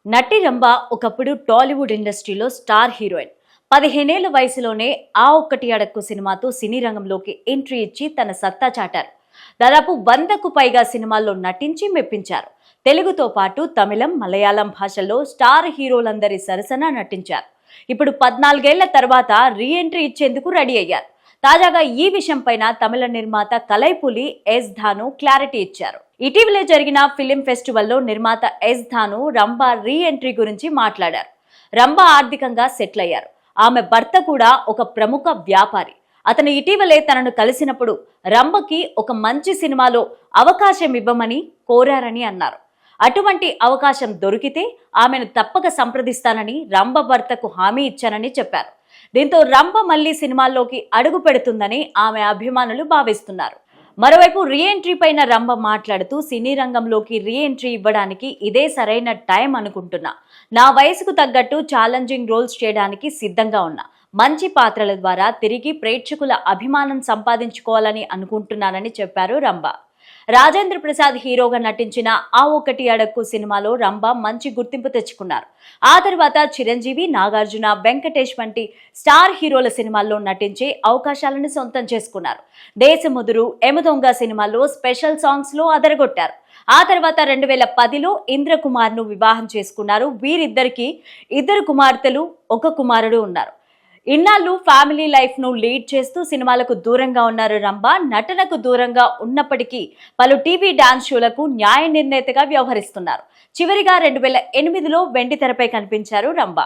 నటి రంభ ఒకప్పుడు టాలీవుడ్ ఇండస్ట్రీలో స్టార్ హీరోయిన్. 15 ఏళ్ల వయసులోనే ఆ ఒక్కటి అడక్కు సినిమాతో సినీ రంగంలోకి ఎంట్రీ ఇచ్చి తన సత్తా చాటారు. దాదాపు 100కు పైగా సినిమాల్లో నటించి మెప్పించారు. తెలుగుతో పాటు తమిళం, మలయాళం భాషల్లో స్టార్ హీరోలందరి సరసన నటించారు. ఇప్పుడు 14 ఏళ్ల తర్వాత రీ ఎంట్రీ ఇచ్చేందుకు రెడీ అయ్యారు. తాజాగా ఈ విషయం పైన తమిళ నిర్మాత కలైపులి ఎస్ ధాను క్లారిటీ ఇచ్చారు. ఇటీవలే జరిగిన ఫిలిం ఫెస్టివల్లో నిర్మాత ఎస్ ధాను రంభ రీ ఎంట్రీ గురించి మాట్లాడారు. రంభ ఆర్థికంగా సెటిల్ అయ్యారు. ఆమె భర్త కూడా ఒక ప్రముఖ వ్యాపారి. అతను ఇటీవలే తనను కలిసినప్పుడు రంభకి ఒక మంచి సినిమాలో అవకాశం ఇవ్వమని కోరారని అన్నారు. అటువంటి అవకాశం దొరికితే ఆమెను తప్పక సంప్రదిస్తానని రంభ భర్తకు హామీ ఇచ్చానని చెప్పారు. దీంతో రంభ మళ్లీ సినిమాల్లోకి అడుగు పెడుతుందని ఆమె అభిమానులు భావిస్తున్నారు. మరోవైపు రీ ఎంట్రీ పైన రంభ మాట్లాడుతూ, సినీ రంగంలోకి రీ ఎంట్రీ ఇవ్వడానికి ఇదే సరైన టైం అనుకుంటున్నా. నా వయసుకు తగ్గట్టు ఛాలెంజింగ్ రోల్స్ చేయడానికి సిద్ధంగా ఉన్నా. మంచి పాత్రల ద్వారా తిరిగి ప్రేక్షకుల అభిమానం సంపాదించుకోవాలని అనుకుంటున్నానని చెప్పారు రంభ. రాజేంద్ర ప్రసాద్ హీరోగా నటించిన ఆ ఒకటి అడక్కు సినిమాలో రంభ మంచి గుర్తింపు తెచ్చుకున్నారు. ఆ తర్వాత చిరంజీవి, నాగార్జున, వెంకటేష్ వంటి స్టార్ హీరోల సినిమాల్లో నటించే అవకాశాలను సొంతం చేసుకున్నారు. దేశముదురు, ఎమదొంగ సినిమాల్లో స్పెషల్ సాంగ్స్ లో అదరగొట్టారు. ఆ తర్వాత 2010లో ఇంద్రకుమార్ను వివాహం చేసుకున్నారు. వీరిద్దరికి 2 కుమార్తెలు, 1 కుమారుడు ఉన్నారు. ఇన్నాళ్ళు ఫ్యామిలీ లైఫ్ ను లీడ్ చేస్తూ సినిమాలకు దూరంగా ఉన్నారు రంభ. నటనకు దూరంగా ఉన్నప్పటికీ పలు టీవీ డాన్స్ షోలకు న్యాయ నిర్ణేతగా వ్యవహరిస్తున్నారు. చివరిగా 2008లో వెండి తెరపై కనిపించారు రంభ.